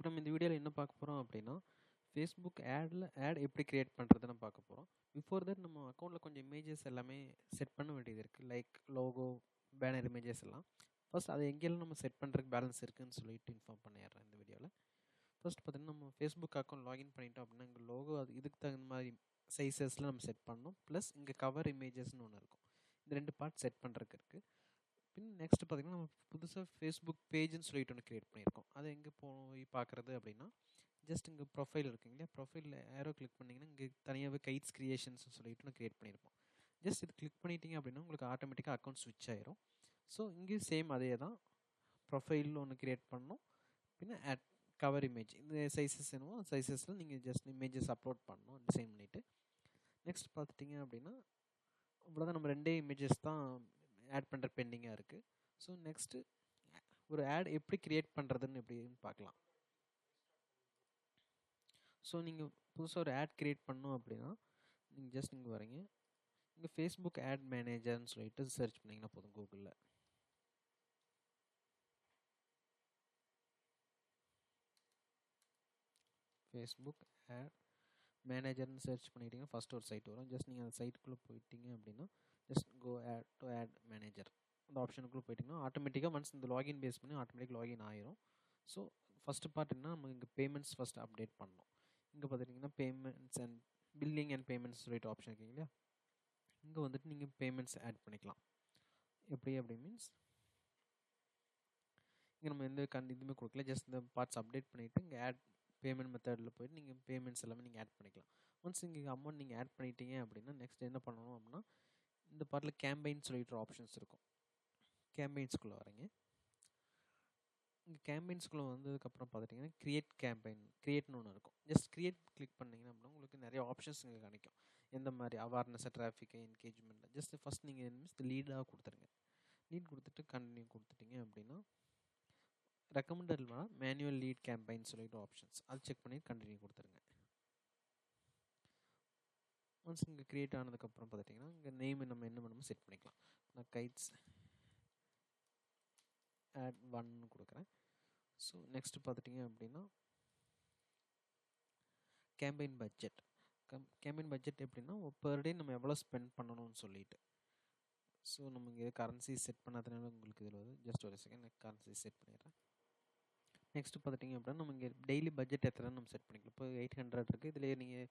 இப்போ நம்ம இந்த வீடியோவில் என்ன பார்க்க போகிறோம் அப்படின்னா ஃபேஸ்புக் ஆட் எப்படி கிரியேட் பண்ணுறதுன்னு பார்க்க போகிறோம். பிஃபோர் தட் நம்ம அக்கௌண்ட்டில் கொஞ்சம் இமேஜஸ் எல்லாமே செட் பண்ண வேண்டியது இருக்குது. லைக் லோகோ, பேனர் இமேஜஸ் எல்லாம். ஃபர்ஸ்ட் அதை எங்கெல்லாம் நம்ம செட் பண்ணுறதுக்கு பேலன்ஸ் இருக்குதுன்னு சொல்லிட்டு இன்ஃபார்ம் பண்ணிடுறேன் இந்த வீடியோவில். ஃபர்ஸ்ட் பார்த்தீங்கன்னா நம்ம ஃபேஸ்புக் அக்கௌண்ட் லாகின் பண்ணிட்டோம் அப்படின்னா இங்கே லோகோ அது இதுக்கு தகுந்த மாதிரி சைஸஸில் நம்ம செட் பண்ணணும். ப்ளஸ் இங்கே கவர் இமேஜஸ்னு ஒன்று இருக்கும். இந்த 2 பார்ட் செட் பண்ணுறதுக்கு இருக்குது. பின் நெக்ஸ்ட் பார்த்திங்கன்னா நம்ம புதுசாக ஃபேஸ்புக் பேஜ்னு சொல்லிட்டு ஒன்று க்ரியேட் பண்ணியிருக்கோம். அதை எங்கே போய் பார்க்குறது அப்படின்னா ஜஸ்ட் இங்கே ப்ரொஃபைல் இருக்குங்க இல்லையா, ப்ரொஃபைலில் ஏரோ கிளிக் பண்ணிங்கன்னா இங்கே தனியாகவே கைட்ஸ் கிரியேஷன்ஸ் சொல்லிட்டு ஒன்று க்ரியேட் பண்ணியிருப்போம். ஜஸ்ட் இது கிளிக் பண்ணிட்டீங்க அப்படின்னா உங்களுக்கு ஆட்டோமேட்டிக்காக அக்கௌண்ட் ஸ்விட்ச் ஆயிரும். ஸோ இங்கேயும் சேம் அதே தான், ப்ரொஃபைல் ஒன்று க்ரியேட் பண்ணணும். பின்ன ஆட் கவர் இமேஜ் இந்த சைஸஸ் என்னவோ சைஸஸில் நீங்கள் ஜஸ்ட் இமேஜஸ் அப்லோட் பண்ணணும் டிசைன் பண்ணிவிட்டு. நெக்ஸ்ட் பார்த்துட்டிங்க அப்படின்னா இவ்வளோதான், நம்ம 2 இமேஜஸ் தான் ஆட் பண்ணுற பெண்டிங்காக இருக்குது. ஸோ நெக்ஸ்ட்டு ஒரு ஆட் எப்படி க்ரியேட் பண்ணுறதுன்னு எப்படின்னு பார்க்கலாம். ஸோ நீங்கள் புதுசாக ஒரு ஆட் க்ரியேட் பண்ணோம் அப்படின்னா நீங்கள் ஜஸ்ட் இங்கே வரீங்க, இங்கே ஃபேஸ்புக் ஆட் மேனேஜர்னு சொல்லிட்டு சர்ச் பண்ணிங்கன்னா போதும் கூகுளில். ஃபேஸ்புக் ஆட் மேனேஜர்னு சர்ச் பண்ணிட்டீங்கன்னா ஃபஸ்ட் ஒரு சைட் வரும். ஜஸ்ட் நீங்கள் அந்த சைட்டுக்குள்ளே போயிட்டீங்க அப்படின்னா ஜஸ்ட் கோ ஆட் மேனேஜர் அந்த ஆப்ஷனுக்குள்ளே போயிட்டிங்கன்னா ஆட்டோமேட்டிக்காக ஒன்ஸ் இந்த லாகின் பேஸ் பண்ணி ஆட்டோமேட்டிக் லாகின் ஆயிரும். ஸோ ஃபஸ்ட்டு பார்ட் என்ன, நம்ம இங்கே பேமெண்ட்ஸ் ஃபஸ்ட் அப்டேட் பண்ணணும். இங்கே பார்த்துட்டிங்கன்னா payments and billing and payments சொல்லிட்டு ஆப்ஷன் இருக்கீங்க இல்லையா, இங்கே வந்துட்டு நீங்கள் பேமெண்ட்ஸ் ஆட் பண்ணிக்கலாம். எப்படி மீன்ஸ் இங்கே நம்ம எந்த இதுவுமே கொடுக்கல, ஜஸ்ட் இந்த பார்ட்ஸ் அப்டேட் பண்ணிவிட்டு இங்கே ஆட் பேமெண்ட் மெத்தடில் போய்ட்டு நீங்கள் பேமெண்ட்ஸ் எல்லாமே நீங்கள் ஆட் பண்ணிக்கலாம். ஒன்ஸ் இங்கே அமௌண்ட் நீங்கள் ஆட் பண்ணிட்டீங்க அப்படின்னா நெக்ஸ்ட் என்ன பண்ணணும் அப்படின்னா இந்த பார்ட்டில் கேம்பெயின் சொல்லிட்டு ஆப்ஷன்ஸ் இருக்கும். கேம்பெயின்ஸ்குள்ளே வரீங்க, இங்கே கேம்பெயின்ஸ்குள்ளே வந்ததுக்கப்புறம் பார்த்துட்டிங்கன்னா க்ரியேட்னு ஒன்று இருக்கும். ஜஸ்ட் க்ரியேட் கிளிக் பண்ணிங்கன்னா அப்படின்னா உங்களுக்கு நிறைய ஆப்ஷன்ஸ் இங்கே கிடைக்கும். எந்த மாதிரி அவேர்னஸ், டிராஃபிக்கு, என்கேஜ்மெண்ட். ஜஸ்ட் ஃபஸ்ட் நீங்கள் மீன்ஸ் லீடாக கொடுத்துருங்க. லீட் கொடுத்துட்டு கண்டினியூ கொடுத்துட்டீங்க அப்படின்னா ரெக்கமெண்டட்னா மேனுவல் லீட் கேம்பெயின் சொல்லிட்டு ஆப்ஷன்ஸ் அது செக் பண்ணி கண்டினியூ கொடுத்துருங்க. ஒன்ஸ் இங்கே க்ரியேட் ஆனதுக்கப்புறம் பார்த்துட்டிங்கன்னா இங்கே நேம் நம்ம என்ன பண்ணணுமோ செட் பண்ணிக்கலாம். நான் கைட்ஸ் ஆட் 1 கொடுக்குறேன். ஸோ நெக்ஸ்ட்டு பார்த்துட்டிங்க அப்படின்னா கேம்பெயின் பட்ஜெட் எப்படின்னா பர் டே நம்ம எவ்வளோ ஸ்பெண்ட் பண்ணணும்னு சொல்லிட்டு. ஸோ நம்ம இங்கே கரன்சி செட் பண்ணாதனால உங்களுக்கு இதில் வருது. ஜஸ்ட் ஒரு செகண்ட் நான் கரன்சி செட் பண்ணிடுறேன். நெக்ஸ்ட்டு பார்த்துட்டிங்க அப்படின்னா நம்ம இங்கே டெய்லி பட்ஜெட் எத்தனை நம்ம செட் பண்ணிக்கலாம். இப்போ 800 இருக்குது, இதில் நீங்கள்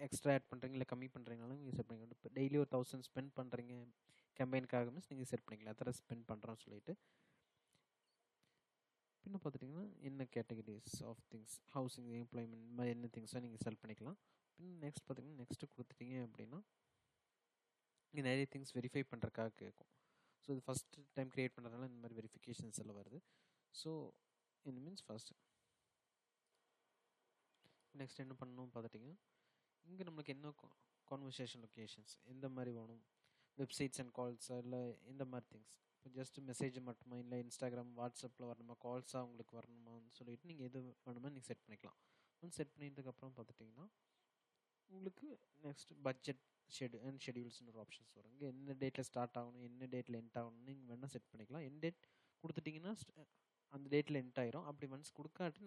எக்ஸ்ட்ரா ஆட் பண்ணுறீங்க இல்லை கம்மி பண்ணுறீங்கனாலும் நீங்கள் செட் பண்ணிக்கலாம். இப்போ டெய்லி ஒரு 1000 ஸ்பெண்ட் பண்ணுறீங்க கேம்பெயினுக்காக மீன்ஸ் நீங்கள் செட் பண்ணிக்கலாம் எத்தனை ஸ்பெண்ட் பண்ணுறோன்னு சொல்லிட்டு. பின்ன பார்த்துட்டிங்கன்னா என்ன categories of things, housing, employment, இந்த மாதிரி என்ன திங்ஸாக நீங்கள் செலக்ட் பண்ணிக்கலாம். பின் நெக்ஸ்ட் பார்த்திங்கன்னா நெக்ஸ்ட்டு கொடுத்துட்டிங்க அப்படின்னா இங்கே நிறைய திங்ஸ் வெரிஃபை பண்ணுறதுக்காக கேட்கும். ஸோ இது ஃபஸ்ட்டு டைம் க்ரியேட் பண்ணுறதுனால இந்த மாதிரி வெரிஃபிகேஷன்ஸ் எல்லாம் வருது. ஸோ இந்த மீன்ஸ் ஃபஸ்ட்டு நெக்ஸ்ட் என்ன பண்ணணும் பார்த்துட்டிங்கன்னா இங்கே நம்மளுக்கு என்ன கான்வர்சேஷன் லொக்கேஷன்ஸ் எந்த மாதிரி வேணும், வெப்சைட்ஸ் அண்ட் கால்ஸ் இல்லை எந்த மாதிரி திங்ஸ். இப்போ ஜஸ்ட் மெசேஜ் மட்டுமா இல்லை இன்ஸ்டாகிராம், வாட்ஸ்அப்பில் வரணுமா, கால்ஸாக உங்களுக்கு வரணுமான்னு சொல்லிட்டு நீங்கள் எது வேணுமோ நீங்கள் செட் பண்ணிக்கலாம். ஒன்று செட் பண்ணிட்டதுக்கப்புறம் பார்த்துட்டிங்கன்னா உங்களுக்கு நெக்ஸ்ட் பட்ஜெட் ஷெடியூல்ஸ்னு ஒரு ஆப்ஷன்ஸ் வரும். இங்கே என்ன டேட்டில் ஸ்டார்ட் ஆகணும், என்ன டேட்டில் எண்ட் ஆகணும்னு நீங்கள் வேணால் செட் பண்ணிக்கலாம். எண்ட் டேட் கொடுத்துட்டிங்கன்னா அந்த டேட்டில் எண்ட் ஆயிரும். அப்படி ஒன்ஸ் கொடுக்காட்டி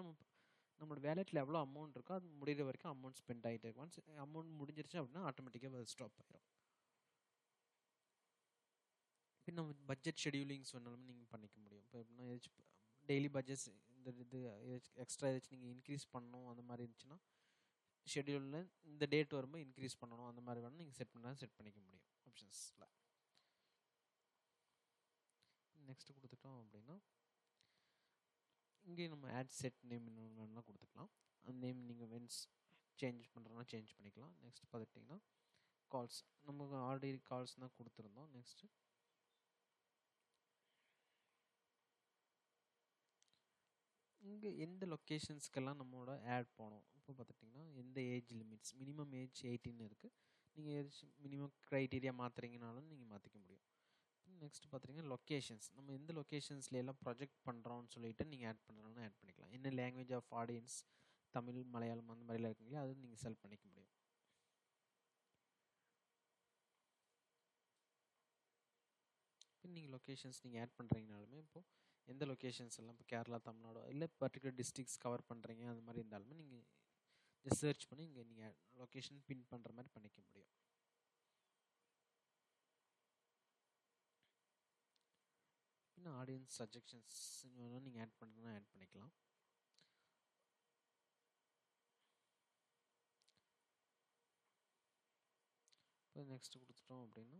நம்மளோட வேலெட்டில் எவ்வளோ அமௌண்ட் இருக்கோ அது முடிகிற வரைக்கும் அமௌண்ட் ஸ்பெண்ட் ஆகிட்டே இருக்கும். ஒன்ஸ் அமௌண்ட் முடிஞ்சிருச்சு அப்படின்னா ஆட்டோமேட்டிக்காக அது ஸ்டாப் ஆயிரும். இப்போ நம்ம பட்ஜெட் ஷெடியூலிங்ஸ் வேணாலும் நீங்கள் பண்ணிக்க முடியும். இப்போ எப்படின்னா ஏதாச்சும் டெய்லி பட்ஜெட்ஸ் இந்த இது ஏதாச்சும் எக்ஸ்ட்ரா ஏதாச்சும் நீங்கள் இன்க்ரீஸ் பண்ணணும் அந்த மாதிரி இருந்துச்சுன்னா ஷெடியூலில் இந்த டேட் வரும்போது இன்க்ரீஸ் பண்ணணும் அந்த மாதிரி வேணும் நீங்கள் செட் பண்ணிக்க முடியும் ஆப்ஷன்ஸில். நெக்ஸ்ட்டு கொடுத்துட்டோம் அப்படின்னா இங்கே நம்ம ஆட் செட் நேம் இன்னொன்று வேணும்னா கொடுத்துக்கலாம். அந்த நேம் நீங்கள் வென்ஸ் சேஞ்ச் பண்ணுறோன்னா சேஞ்ச் பண்ணிக்கலாம். நெக்ஸ்ட் பார்த்துட்டிங்கன்னா கால்ஸ் நமக்கு ஆல்ரெடி கால்ஸ் தான் கொடுத்துருந்தோம். நெக்ஸ்ட்டு இங்கே எந்த லொக்கேஷன்ஸ்க்கெல்லாம் நம்மளோட ஆட் போனோம். இப்போ பார்த்துட்டிங்கன்னா எந்த ஏஜ் லிமிட்ஸ், மினிமம் ஏஜ் 18 இருக்குது. நீங்கள் ஏதாச்சும் மினிமம் க்ரைட்டீரியா மாற்றுறீங்கனாலும் நீங்கள் மாற்றிக்க முடியும். நெக்ஸ்ட் பார்த்துட்டிங்கன்னா லொக்கேஷன்ஸ், நம்ம எந்த லொக்கேஷன்ஸ்ல எல்லாம் ப்ரொஜெக்ட் பண்ணுறோன்னு சொல்லிட்டு நீங்கள் ஆட் பண்ணுறோன்னு ஆட் பண்ணிக்கலாம். என்ன language of audience, Tamil, Malayalam அந்த மாதிரிலாம் இருக்குங்களா, அது நீங்கள் செலக்ட் பண்ணிக்க முடியும். இப்போ நீங்கள் லொக்கேஷன்ஸ் நீங்கள் ஆட் பண்ணுறீங்கனாலுமே இப்போது எந்த லொக்கேஷன்ஸ் எல்லாம் இப்போ கேரளா, தமிழ்நாடு இல்லை பர்டிகுலர் டிஸ்ட்ரிக்ஸ் கவர் பண்ணுறீங்க அந்த மாதிரி இருந்தாலுமே நீங்கள் ஜஸ்ட் சர்ச் பண்ணி இங்கே நீங்கள் லொக்கேஷன் பின் பண்ணுற மாதிரி பண்ணிக்க முடியும். இன்னும் ஆடியன்ஸ் சஜெக்ஷன்ஸ் வேணும் நீங்கள் ஆட் பண்ணுறதுனா ஆட் பண்ணிக்கலாம். இப்போ நெக்ஸ்ட் கொடுத்துட்டோம் அப்படின்னா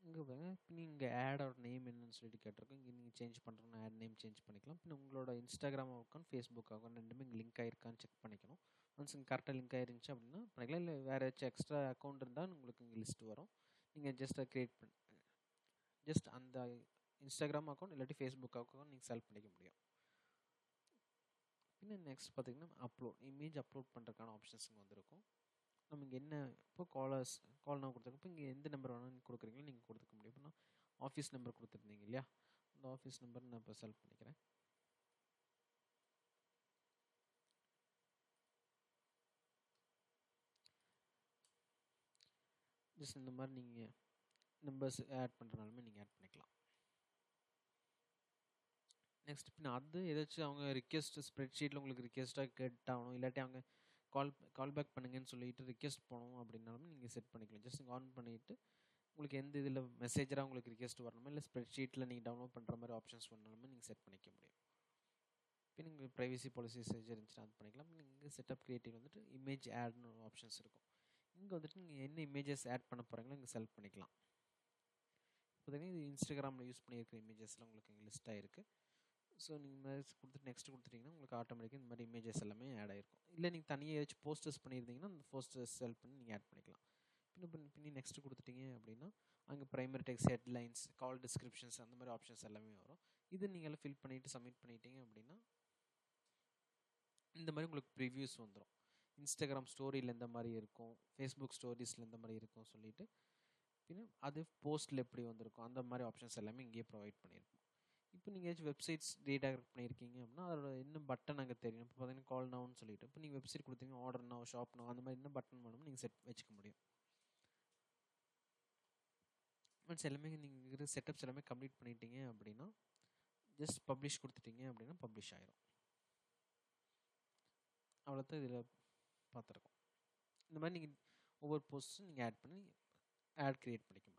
இங்கே பாருங்க, இப்போ நீங்கள் ஆடோட நேம் என்னன்னு சொல்லிட்டு கேட்டிருக்கோம். இங்கே நீங்கள் சேஞ்ச் பண்ணுறோன்னா ஆட் நேம் சேஞ்ச் பண்ணிக்கலாம். இப்போ உங்களோட இன்ஸ்டாகிராம் அக்கௌண்ட், ஃபேஸ்புக் அக்கௌண்ட் ரெண்டுமே இங்கே லிங்க் ஆயிருக்கான்னு செக் பண்ணிக்கணும். ஒன்ஸ் இங்கே கரெக்டாக லிங்க் ஆயிருந்துச்சு அப்படின்னா பண்ணிக்கலாம். இல்லை வேறு ஏதாச்சும் எக்ஸ்ட்ரா அக்கௌண்ட் இருந்தால் உங்களுக்கு இங்கே லிஸ்ட் வரும். நீங்கள் ஜஸ்ட் க்ரியேட் பண்ணி ஜஸ்ட் அந்த இன்ஸ்டாகிராம் அக்கௌண்ட் இல்லாட்டி ஃபேஸ்புக் அக்கௌண்ட் நீங்கள் செலக்ட் பண்ணிக்க முடியும். இன்னும் நெக்ஸ்ட் பார்த்தீங்கன்னா இமேஜ் அப்லோட் பண்ணுறதுக்கான ஆப்ஷன்ஸ் இங்கே வந்திருக்கும். நம்ம இங்கே என்ன இப்போ கால் நான் கொடுத்துருக்கோம். இப்போ இங்கே எந்த நம்பர் வேணாலும் நீங்கள் கொடுக்குறீங்களோ நீங்கள் கொடுத்துக்க முடியும். இப்போ நான் ஆஃபீஸ் நம்பர் கொடுத்துருந்தீங்க இல்லையா, அந்த ஆஃபீஸ் நம்பர் நான் இப்போ செலக்ட் பண்ணிக்கிறேன். ஜஸ்ட் இந்த மாதிரி நீங்கள் நம்பர்ஸ் ஆட் பண்ணுறனாலுமே நீங்கள் ஆட் பண்ணிக்கலாம். நெக்ஸ்ட் பின் அது ஏதாச்சும் அவங்க ரிக்வெஸ்ட் ஸ்ப்ரெட்ஷீட்டில் உங்களுக்கு ரிக்வெஸ்ட்டாக கேட்டாகணும், இல்லாட்டி அவங்க கால் பேக் பண்ணுங்கன்னு சொல்லிட்டு ரிக்வெஸ்ட் போகணும் அப்படின்னாலும் நீங்கள் செட் பண்ணிக்கலாம். ஜஸ்ட் ஆன் பண்ணிவிட்டு உங்களுக்கு எந்த இதில் மெசேஜராக உங்களுக்கு ரிக்வெஸ்ட் வரணுமோ இல்லை ஸ்ப்ரெட்ஷீட்டில் நீங்கள் டவுன்லோட் பண்ணுற மாதிரி ஆப்ஷன்ஸ் பண்ணாலுமே நீங்கள் செட் பண்ணிக்க முடியும். இப்போ நீங்கள் ப்ரைவசி பாலிசிஸ் இருந்துச்சுன்னா அது பண்ணிக்கலாம். நீங்கள் செட்டப் கிரியேட்டிவ் வந்துட்டு இமேஜ் ஆட்னு ஆப்ஷன்ஸ் இருக்கும். இங்கே வந்துட்டு நீங்கள் என்ன இமேஜஸ் ஆட் பண்ண போகிறீங்களோ இங்கே செலக்ட் பண்ணிக்கலாம். பார்த்தீங்கன்னா இது இன்ஸ்டாகிராமில் யூஸ் பண்ணியிருக்கிற இமேஜஸ்லாம் உங்களுக்கு இங்கே லிஸ்ட் ஆகிருக்கு. ஸோ நீங்கள் கொடுத்துட்டு நெக்ஸ்ட் கொடுத்துட்டிங்கன்னா உங்களுக்கு ஆட்டோமேட்டிக்காக இந்த மாதிரி இமேஜஸ் எல்லாமே ஆட் ஆகிருக்கும். இல்லை நீங்கள் தனியாக ஏதாச்சும் போஸ்டர்ஸ் பண்ணியிருந்தீங்கன்னா அந்த போஸ்டர்ஸ் செலக்ட் பண்ணி நீங்கள் ஆட் பண்ணிக்கலாம். பின்னி நெக்ஸ்ட் கொடுத்துட்டீங்க அப்படின்னா அங்கே ப்ரைமரி டெக்ஸ்ட், ஹெட்லைன்ஸ், கால் டிஸ்கிரிப்ஷன்ஸ் அந்த மாதிரி ஆப்ஷன்ஸ் எல்லாமே வரும். இது நீங்கள் ஃபில் பண்ணிவிட்டு சப்மிட் பண்ணிட்டீங்க அப்படின்னா இந்த மாதிரி உங்களுக்கு ப்ரிவ்யூஸ் வந்துடும். இன்ஸ்டாகிராம் ஸ்டோரியில் எந்த மாதிரி இருக்கும், ஃபேஸ்புக் ஸ்டோரிஸில் எந்த மாதிரி இருக்கும் சொல்லிட்டு பின்ன அது போஸ்ட்டில் எப்படி வந்திருக்கும் அந்த மாதிரி ஆப்ஷன்ஸ் எல்லாமே இங்கேயே ப்ரொவைட் பண்ணியிருக்கோம். இப்போ நீங்கள் ஏதாச்சும் வெப்சைட்ஸ் ரீடைரக்ட் பண்ணியிருக்கீங்க அப்படின்னா அதோட என்ன பட்டன் அங்கே தெரியும். இப்போ பார்த்தீங்கன்னா கால் நவுன்னு சொல்லிட்டு இப்போ நீங்கள் வெப்சைட் கொடுத்தீங்க ஆர்டர் நவ், ஷாப் நவ் அந்த மாதிரி என்ன பட்டன் வேணுமோ நீங்கள் செட் வச்சுக்க முடியும். ஒன்ஸ் எல்லாமே நீங்கள் இருக்கிற செட்டப்ஸ் எல்லாமே கம்ப்ளீட் பண்ணிட்டீங்க அப்படின்னா ஜஸ்ட் பப்ளிஷ் கொடுத்துட்டீங்க அப்படின்னா பப்ளிஷ் ஆயிரும். அவ்வளோதான் இதில் பார்த்துருக்கோம். இந்த மாதிரி நீங்கள் ஒவ்வொரு போஸ்ட்டும் நீங்கள் ஆட் பண்ணி ஆட் க்ரியேட் பண்ணிக்க முடியும்.